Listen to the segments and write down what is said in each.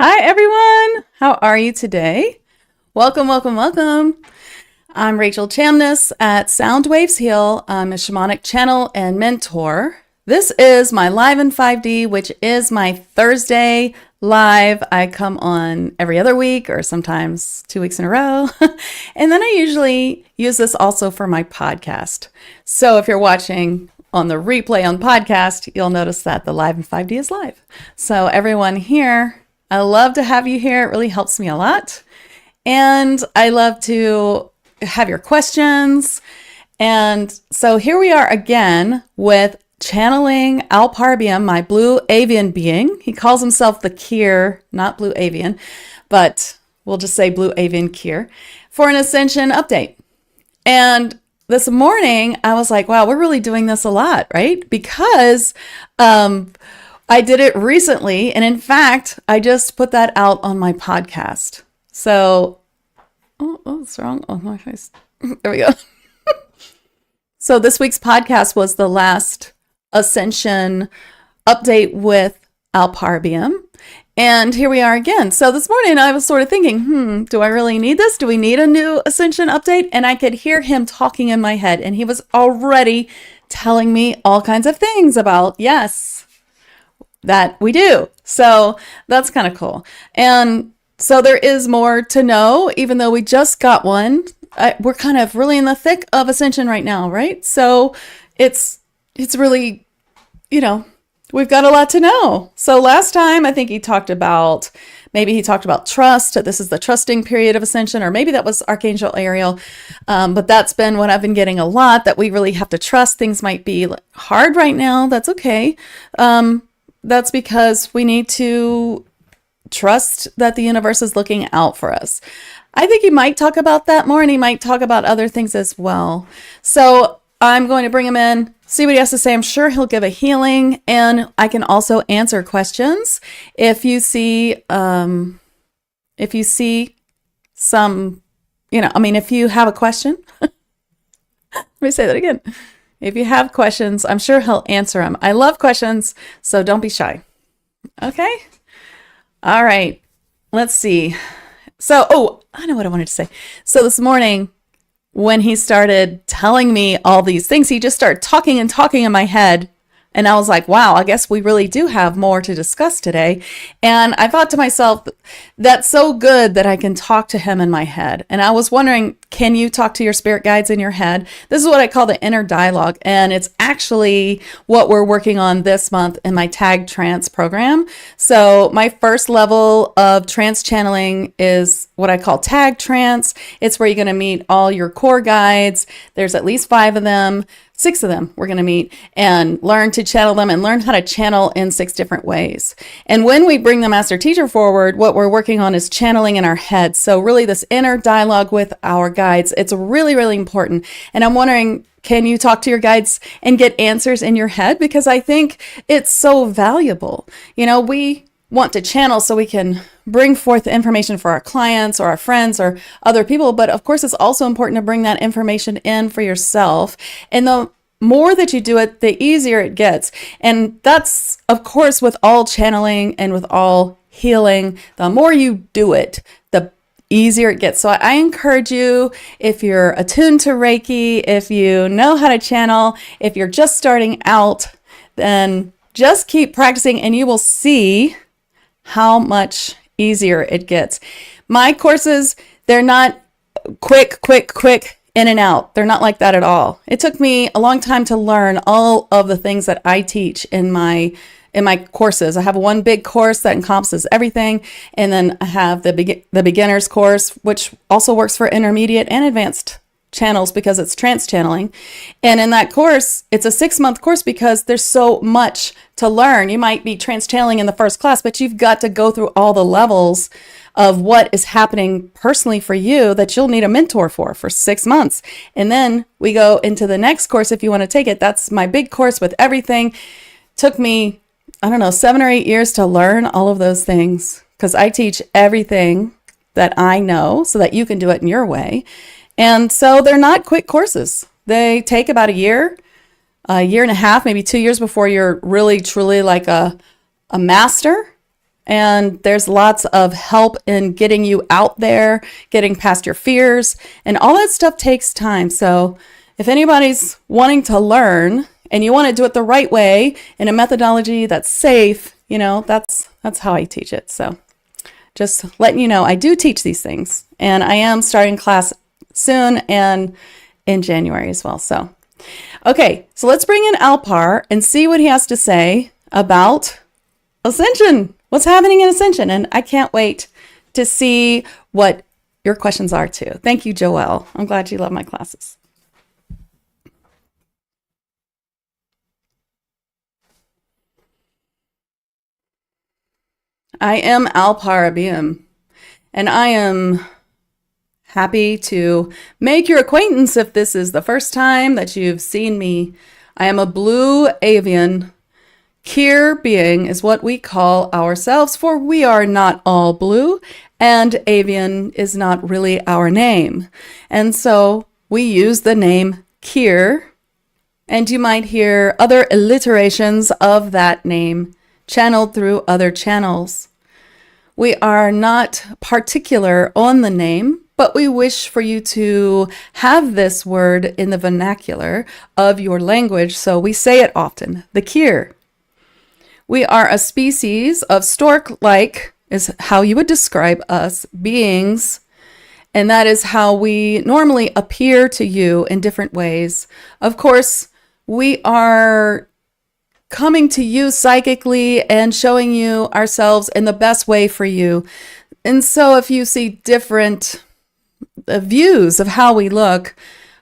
Hi, everyone. How are you today? Welcome, welcome, welcome. I'm Rachel Chamness at Sound Waves Heal. I'm a shamanic channel and mentor. This is my live in 5D, which is my Thursday live. I come on every other week or sometimes 2 weeks in a row. And then I usually use this also for my podcast. So if you're watching on the replay on podcast, you'll notice that the live in 5D is live. So everyone here, I love to have you here. It really helps me a lot. And I love to have your questions. And so here we are again with channeling Alpar-a-Be-am, my blue avian being. He calls himself the Kier, not blue avian, but we'll just say blue avian Kier, for an Ascension update. And this morning, I was like, wow, we're really doing this a lot, right? Because I did it recently. And in fact, I just put that out on my podcast. So, what's wrong? Oh, my face. There we go. So this week's podcast was the last Ascension update with Alpar-a-Be-am. And here we are again. So this morning I was sort of thinking, do I really need this? Do we need a new Ascension update? And I could hear him talking in my head. And he was already telling me all kinds of things about, yes, that we do. So that's kind of cool. And so there is more to know, even though we just got one. We're kind of really in the thick of Ascension right now, right? So it's really, we've got a lot to know. So last time I think he talked about trust. This is the trusting period of Ascension, or maybe that was Archangel Ariel. But that's been what I've been getting a lot, that we really have to trust. Things might be hard right now. That's okay. That's because we need to trust that the universe is looking out for us. I think he might talk about that more, and he might talk about other things as well. So I'm going to bring him in, see what he has to say. I'm sure he'll give a healing, and I can also answer questions. If you see some, if you have a question, let me say that again. If you have questions, I'm sure he'll answer them. I love questions, so don't be shy. Okay? All right. Let's see. So, I know what I wanted to say. So this morning, when he started telling me all these things, he just started talking in my head. And I was like, wow, I guess we really do have more to discuss today. And I thought to myself, that's so good that I can talk to him in my head. And I was wondering, can you talk to your spirit guides in your head? This is what I call the inner dialogue. And it's actually what we're working on this month in my Tag Trance program. So my first level of trance channeling is what I call Tag Trance. It's where you're going to meet all your core guides. There's at least 5 of them. 6 of them we're going to meet and learn to channel them and learn how to channel in 6 different ways. And when we bring the master teacher forward, what we're working on is channeling in our heads. So really this inner dialogue with our guides, it's really, really important. And I'm wondering, can you talk to your guides and get answers in your head? Because I think it's so valuable. We want to channel so we can bring forth information for our clients or our friends or other people. But of course, it's also important to bring that information in for yourself. And the more that you do it, the easier it gets. And that's, of course, with all channeling and with all healing, the more you do it, the easier it gets. So I encourage you, if you're attuned to Reiki, if you know how to channel, if you're just starting out, then just keep practicing and you will see how much easier it gets. My courses, they're not quick in and out. They're not like that at all. It took me a long time to learn all of the things that I teach in my courses. I have one big course that encompasses everything, and then I have the beginner's course, which also works for intermediate and advanced channels because it's trance channeling. And in that course, it's a 6-month course because there's so much to learn. You might be trance channeling in the first class, but you've got to go through all the levels of what is happening personally for you that you'll need a mentor for 6 months. And then we go into the next course if you want to take it. That's my big course with everything. Took me, 7 or 8 years to learn all of those things because I teach everything that I know so that you can do it in your way. And so they're not quick courses. They take about a year and a half, maybe 2 years before you're really, truly like a master. And there's lots of help in getting you out there, getting past your fears, and all that stuff takes time. So if anybody's wanting to learn and you want to do it the right way in a methodology that's safe, you know, that's how I teach it. So just letting you know, I do teach these things, and I am starting class soon and in January as well. So, okay, so let's bring in Alpar and see what he has to say about Ascension. What's happening in Ascension? And I can't wait to see what your questions are too. Thank you, Joelle. I'm glad you love my classes. I am Alpar-a-Be-am, and I am happy to make your acquaintance if this is the first time that you've seen me. I am a blue avian. Kier being is what we call ourselves, for we are not all blue, and avian is not really our name. And so we use the name Kier, and you might hear other alliterations of that name channeled through other channels. We are not particular on the name, but we wish for you to have this word in the vernacular of your language, so we say it often, the Kier. We are a species of stork-like, is how you would describe us, beings, and that is how we normally appear to you in different ways. Of course, we are coming to you psychically and showing you ourselves in the best way for you. And so if you see different views of how we look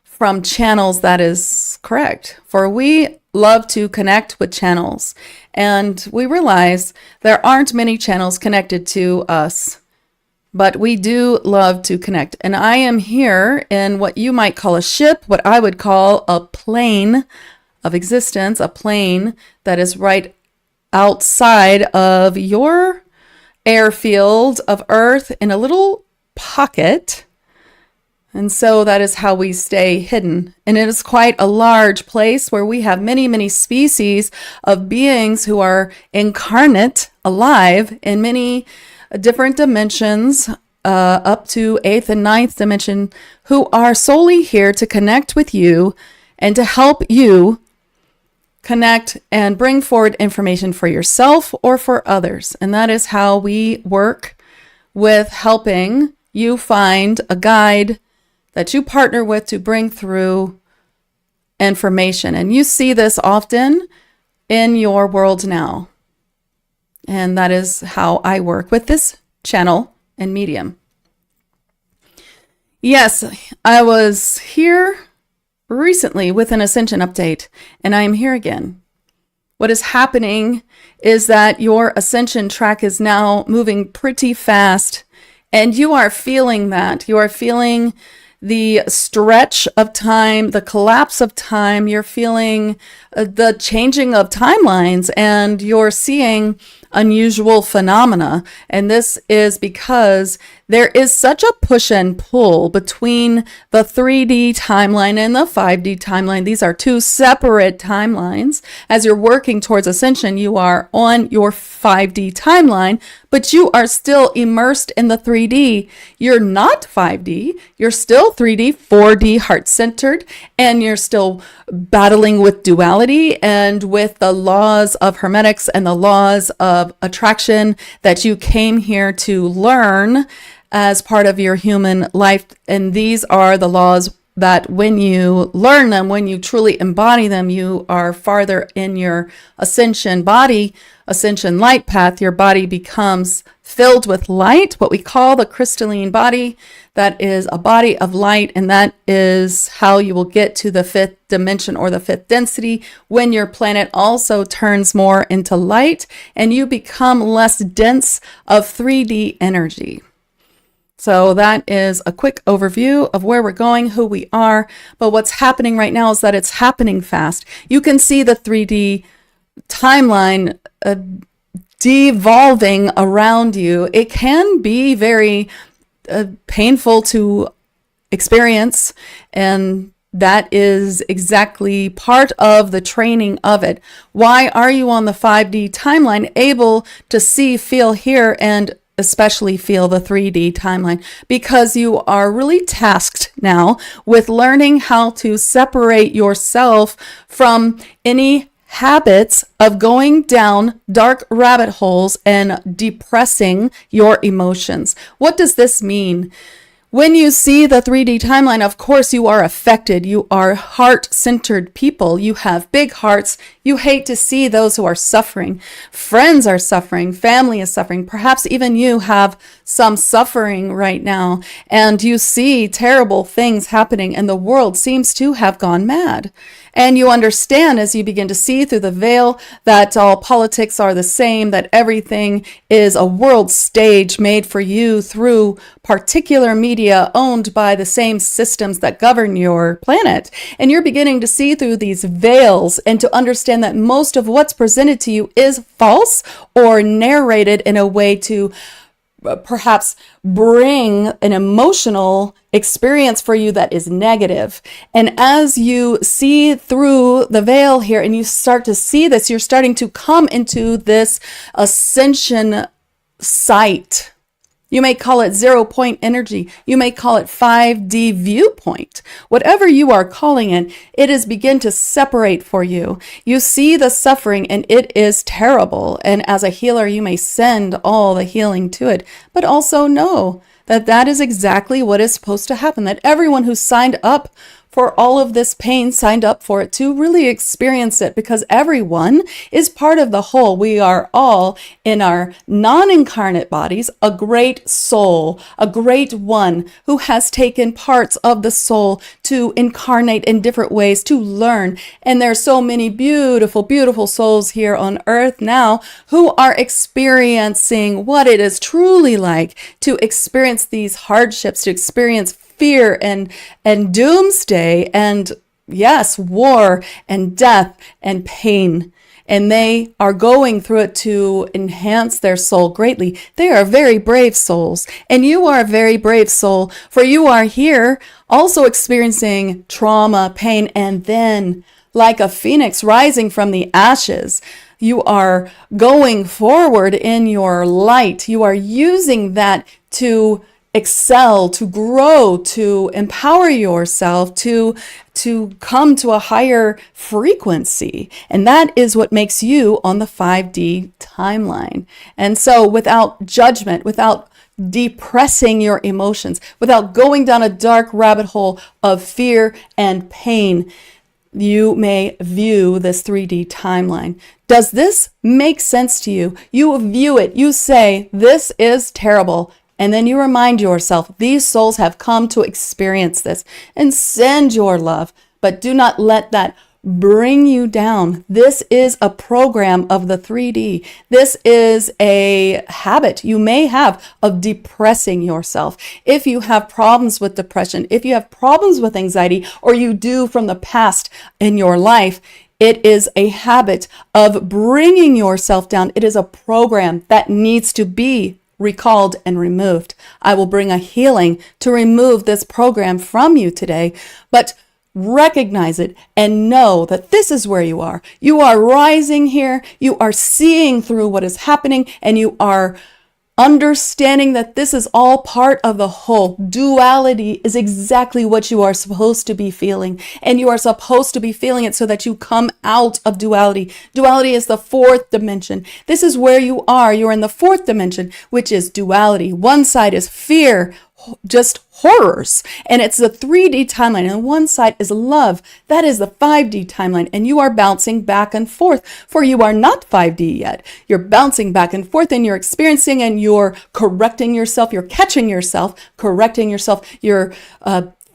from channels, that is correct. For we love to connect with channels, and we realize there aren't many channels connected to us, but we do love to connect. And I am here in what you might call a ship, what I would call a plane of existence, a plane that is right outside of your airfield of Earth in a little pocket. And so that is how we stay hidden. And it is quite a large place where we have many, many species of beings who are incarnate, alive in many different dimensions, up to 8th and 9th dimension, who are solely here to connect with you and to help you connect and bring forward information for yourself or for others. And that is how we work with helping you find a guide that you partner with to bring through information. And you see this often in your world now. And that is how I work with this channel and medium. Yes, I was here recently with an Ascension update, and I am here again. What is happening is that your Ascension track is now moving pretty fast, and you are feeling that. You are feeling the stretch of time, the collapse of time. You're feeling the changing of timelines, and you're seeing unusual phenomena. And this is because there is such a push and pull between the 3D timeline and the 5D timeline. These are two separate timelines. As you're working towards Ascension, you are on your 5D timeline, but you are still immersed in the 3D. You're not 5D. You're still 3D, 4D, heart-centered, and you're still battling with duality and with the laws of hermetics and the laws of attraction that you came here to learn as part of your human life. And these are the laws that when you learn them, when you truly embody them, you are farther in your ascension body, ascension light path. Your body becomes filled with light, what we call the crystalline body. That is a body of light, and that is how you will get to the 5th dimension or the 5th density when your planet also turns more into light and you become less dense of 3D energy. So that is a quick overview of where we're going, who we are. But what's happening right now is that it's happening fast. You can see the 3D timeline devolving around you. It can be very painful to experience, and That is exactly part of the training of it. Why are you on the 5D timeline able to see, feel, hear, and especially feel the 3D timeline? Because you are really tasked now with learning how to separate yourself from any habits of going down dark rabbit holes and depressing your emotions. What does this mean? When you see the 3D timeline, of course, you are affected. You are heart-centered people. You have big hearts. You hate to see those who are suffering. Friends are suffering. Family is suffering. Perhaps even you have some suffering right now, and you see terrible things happening, and the world seems to have gone mad. And you understand as you begin to see through the veil that all politics are the same, that everything is a world stage made for you through particular media owned by the same systems that govern your planet. And you're beginning to see through these veils and to understand that most of what's presented to you is false or narrated in a way to perhaps bring an emotional experience for you that is negative. And as you see through the veil here and you start to see this, you're starting to come into this ascension sight. You may call it 0 point energy. You may call it 5D viewpoint. Whatever you are calling it, it is begin to separate for you. You see the suffering and it is terrible. And as a healer, you may send all the healing to it, but also know that that is exactly what is supposed to happen. That everyone who signed up for all of this pain signed up for it to really experience it, because everyone is part of the whole. We are all in our non-incarnate bodies, a great soul, a great one who has taken parts of the soul to incarnate in different ways to learn. And there's so many beautiful, beautiful souls here on earth now who are experiencing what it is truly like to experience these hardships, to experience fear and doomsday and yes, war and death and pain. And they are going through it to enhance their soul greatly. They are very brave souls. And you are a very brave soul, for you are here also experiencing trauma, pain, and then like a phoenix rising from the ashes, you are going forward in your light. You are using that to excel, to grow, to empower yourself, to come to a higher frequency. And that is what makes you on the 5D timeline. And so without judgment, without depressing your emotions, without going down a dark rabbit hole of fear and pain, you may view this 3D timeline. Does this make sense to you? You view it. You say, this is terrible. And then you remind yourself, these souls have come to experience this, and send your love, but do not let that bring you down. This is a program of the 3D. This is a habit you may have of depressing yourself. If you have problems with depression, if you have problems with anxiety, or you do from the past in your life, it is a habit of bringing yourself down. It is a program that needs to be recalled and removed. I will bring a healing to remove this program from you today, but recognize it and know that this is where you are. You are rising here. You are seeing through what is happening, and you are understanding that this is all part of the whole. Duality is exactly what you are supposed to be feeling, and you are supposed to be feeling it so that you come out of duality. Duality is the fourth dimension. This is where you are. You're in the fourth dimension, which is duality. One side is fear, just horrors, and it's the 3D timeline, and one side is love. That is the 5D timeline, and you are bouncing back and forth, for you are not 5D yet. You're bouncing back and forth, and you're experiencing, and you're correcting yourself, you're catching yourself, correcting yourself, you're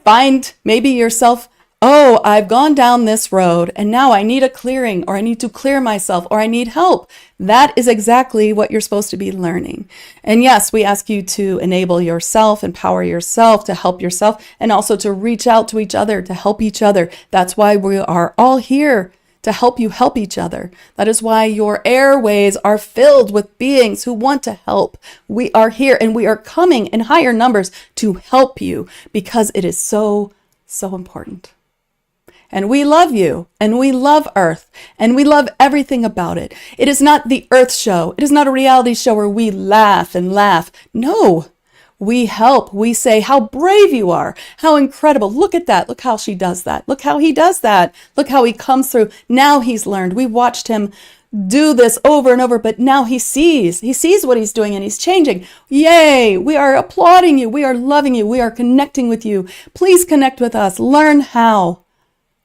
find maybe yourself, oh, I've gone down this road and now I need a clearing, or I need to clear myself, or I need help. That is exactly what you're supposed to be learning. And yes, we ask you to enable yourself, empower yourself, to help yourself, and also to reach out to each other, to help each other. That's why we are all here, to help you help each other. That is why your airways are filled with beings who want to help. We are here, and we are coming in higher numbers to help you, because it is so important. And we love you, and we love Earth, and we love everything about it. It is not the Earth show. It is not a reality show where we laugh and laugh. No, we help. We say, how brave you are. How incredible. Look at that. Look how she does that. Look how he does that. Look how he comes through. Now he's learned. We watched him do this over and over, but now he sees what he's doing and he's changing. Yay. We are applauding you. We are loving you. We are connecting with you. Please connect with us. Learn how.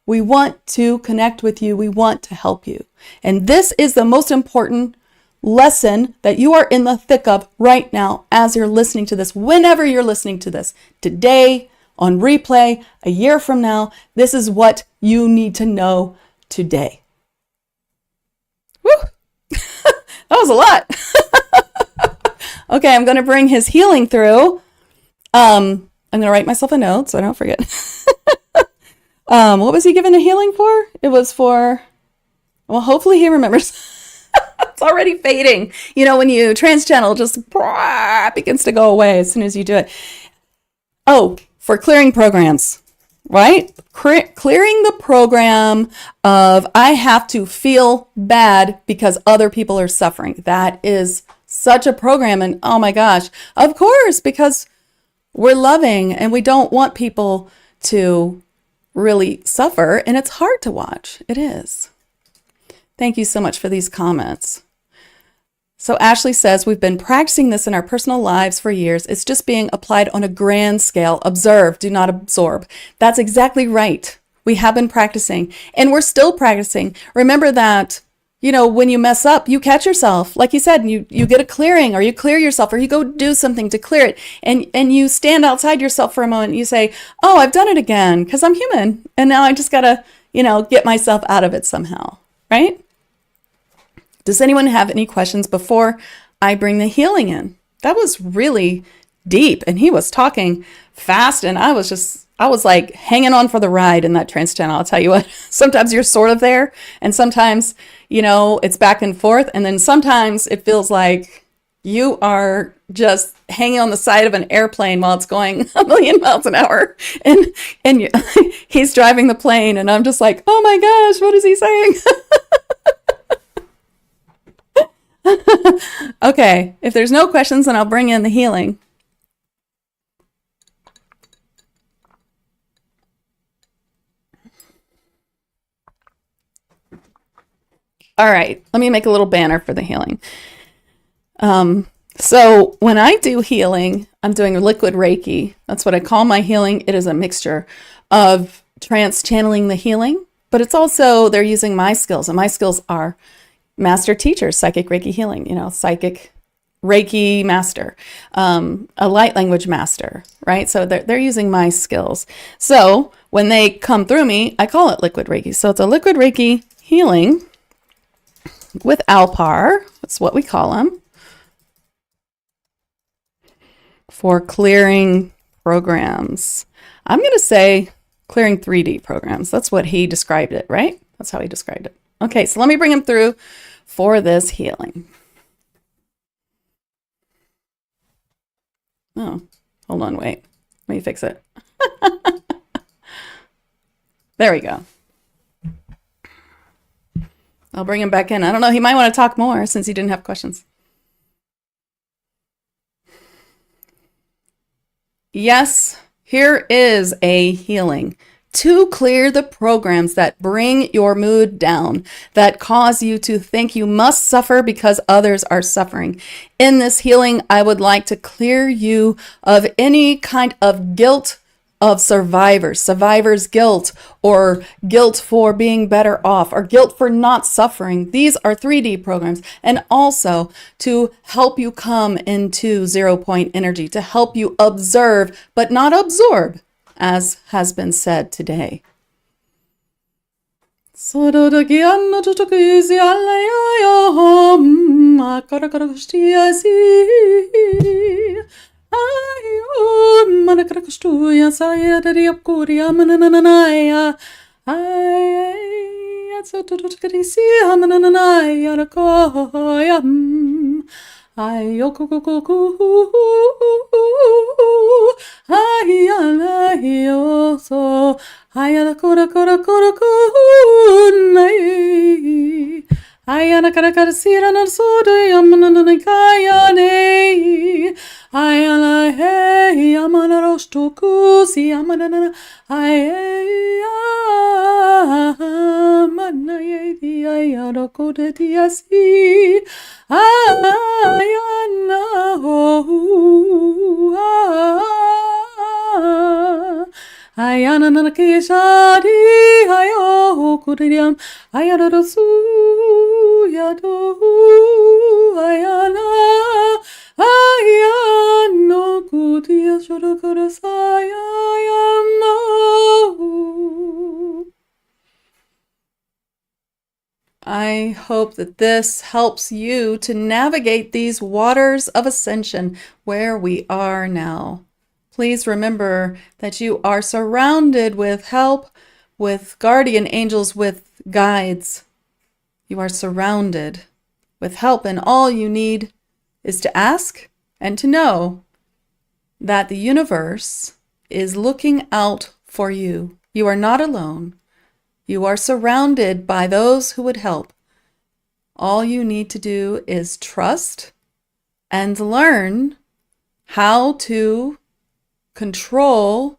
We want to connect with you. We want to help you. And this is the most important lesson that you are in the thick of right now as you're listening to this, whenever you're listening to this, today, on replay, a year from now. This is what you need to know today. Woo! That was a lot. Okay, I'm going to bring his healing through. I'm going to write myself a note so I don't forget. What was he given a healing for? It was for, well, hopefully he remembers. It's already fading. You know, when you trance channel, just begins to go away as soon as you do it. Oh, for clearing programs, right? Clearing the program of I have to feel bad because other people are suffering. That is such a program. And oh my gosh, of course, because we're loving and we don't want people to really suffer, and it's hard to watch. It is. Thank you so much for these comments. So Ashley says, we've been practicing this in our personal lives for years. It's just being applied on a grand scale. Observe, do not absorb. That's exactly right. We have been practicing and we're still practicing. Remember that, you know, when you mess up, you catch yourself. Like you said, you get a clearing, or you clear yourself, or you go do something to clear it. And you stand outside yourself for a moment and you say, oh, I've done it again because I'm human. And now I just got to, you know, get myself out of it somehow. Right? Does anyone have any questions before I bring the healing in? That was really deep. And he was talking fast. And I was like hanging on for the ride in that trance channel. I'll tell you what, sometimes you're sort of there, and sometimes, you know, it's back and forth. And then sometimes it feels like you are just hanging on the side of an airplane while it's going a million miles an hour. And he's driving the plane and I'm just like, oh my gosh, what is he saying? Okay, if there's no questions, then I'll bring in the healing. All right, let me make a little banner for the healing. So when I do healing, I'm doing liquid Reiki. That's what I call my healing. It is a mixture of trance channeling the healing, but it's also, they're using my skills, and my skills are master teachers, psychic Reiki healing, you know, psychic Reiki master, a light language master, right? So they're using my skills. So when they come through me, I call it liquid Reiki. So it's a liquid Reiki healing with Alpar. That's what we call them, for clearing programs. I'm going to say clearing 3D programs. That's what he described it, right? That's how he described it. Okay, so let me bring him through for this healing. Oh, hold on, wait. Let me fix it. There we go. I'll bring him back in. I don't know, he might want to talk more since he didn't have questions. Yes, here is a healing to clear the programs that bring your mood down, that cause you to think you must suffer because others are suffering. In this healing, I would like to clear you of any kind of guilt of survivor's guilt, or guilt for being better off, or guilt for not suffering. These are 3D programs. And also to help you come into 0 point energy, to help you observe, but not absorb, as has been said today. Ayana kura kura kura kunai. Ayana kara kara sira na soda yamana na kaya ne. Ayana hey yamana rosto kusi yamana na. Ayana ye di ayana kura di asi. Ayana ho. Ayana na kishadi ayo kuriam ayana rasu yado ayana ayano kudia shorakara sayayano. I hope that this helps you to navigate these waters of ascension where we are now. Please remember that you are surrounded with help, with guardian angels, with guides. You are surrounded with help, and all you need is to ask and to know that the universe is looking out for you. You are not alone. You are surrounded by those who would help. All you need to do is trust and learn how to control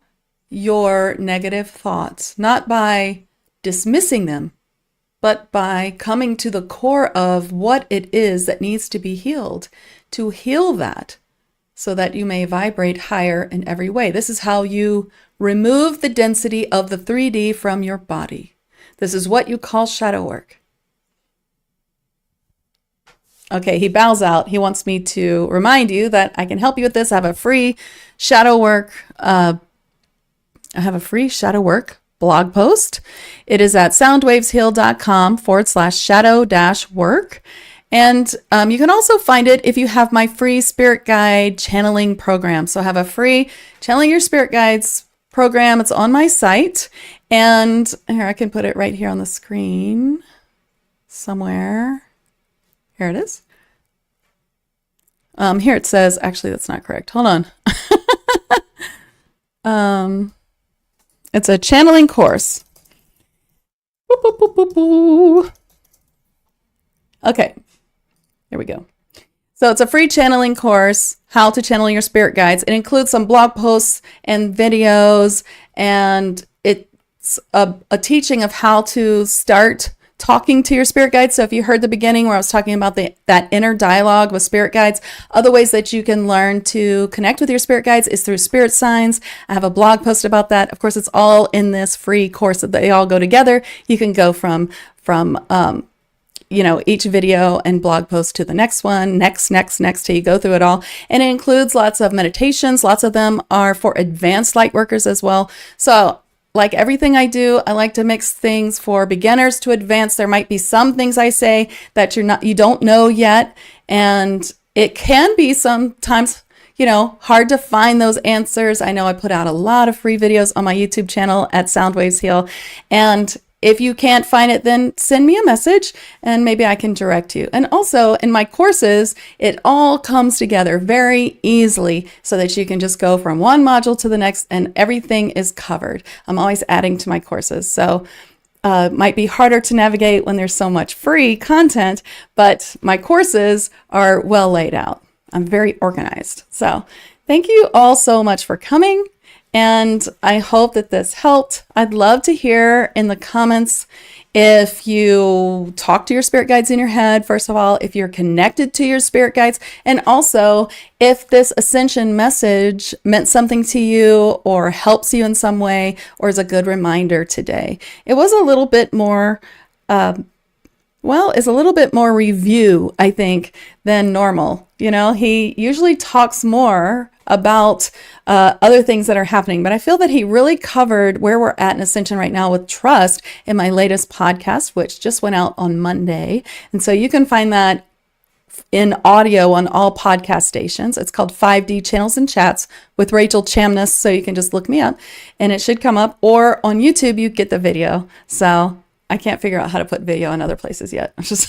your negative thoughts, not by dismissing them, but by coming to the core of what it is that needs to be healed, to heal that so that you may vibrate higher in every way. This is how you remove the density of the 3D from your body. This is what you call shadow work. Okay, he bows out. He wants me to remind you that I can help you with this. I have a free shadow work. Blog post. It is at soundwavesheal.com/shadow-work. And you can also find it if you have my free spirit guide channeling program. So I have a free channeling your spirit guides program. It's on my site. And here, I can put it right here on the screen somewhere. Here it is. Here it says, actually, that's not correct. Hold on. It's a channeling course. Boop, boop, boop, boop, boop. Okay, here we go. So it's a free channeling course, how to channel your spirit guides. It includes some blog posts and videos, and it's a teaching of how to start talking to your spirit guides. So if you heard the beginning where I was talking about that inner dialogue with spirit guides, other ways that you can learn to connect with your spirit guides is through spirit signs. I have a blog post about that. Of course, it's all in this free course that they all go together. You can go from each video and blog post to the next one, next, till you go through it all. And it includes lots of meditations. Lots of them are for advanced light workers as well. So like everything I do, I like to mix things for beginners to advanced. There might be some things I say that you don't know yet. And it can be sometimes, hard to find those answers. I know I put out a lot of free videos on my YouTube channel at Soundwaves Heal. And if you can't find it, then send me a message and maybe I can direct you. And also in my courses, it all comes together very easily so that you can just go from one module to the next and everything is covered. I'm always adding to my courses. So might be harder to navigate when there's so much free content, but my courses are well laid out. I'm very organized. So thank you all so much for coming. And I hope that this helped. I'd love to hear in the comments if you talk to your spirit guides in your head, first of all, if you're connected to your spirit guides, and also if this ascension message meant something to you or helps you in some way or is a good reminder today. It was a little bit more, it's a little bit more review, I think, than normal. He usually talks more about other things that are happening, but I feel that he really covered where we're at in Ascension right now with trust in my latest podcast, which just went out on Monday. And so you can find that in audio on all podcast stations. It's called 5D Channels and Chats with Rachel Chamness. So you can just look me up and it should come up, or on YouTube, you get the video. So I can't figure out how to put video in other places yet. I'm just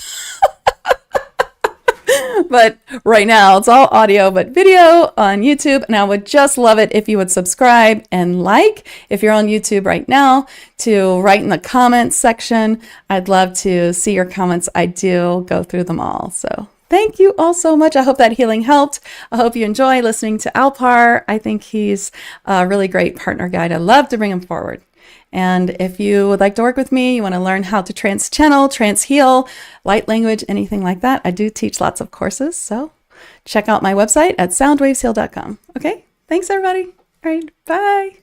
But right now it's all audio, but video on YouTube. And I would just love it if you would subscribe and like, if you're on YouTube right now, to write in the comments section. I'd love to see your comments. I do go through them all. So thank you all so much. I hope that healing helped. I hope you enjoy listening to Alpar. I think he's a really great partner guide. I love to bring him forward. And if you would like to work with me, you want to learn how to trance channel, trance heal, light language, anything like that, I do teach lots of courses. So check out my website at soundwavesheal.com. Okay, thanks everybody. All right, bye.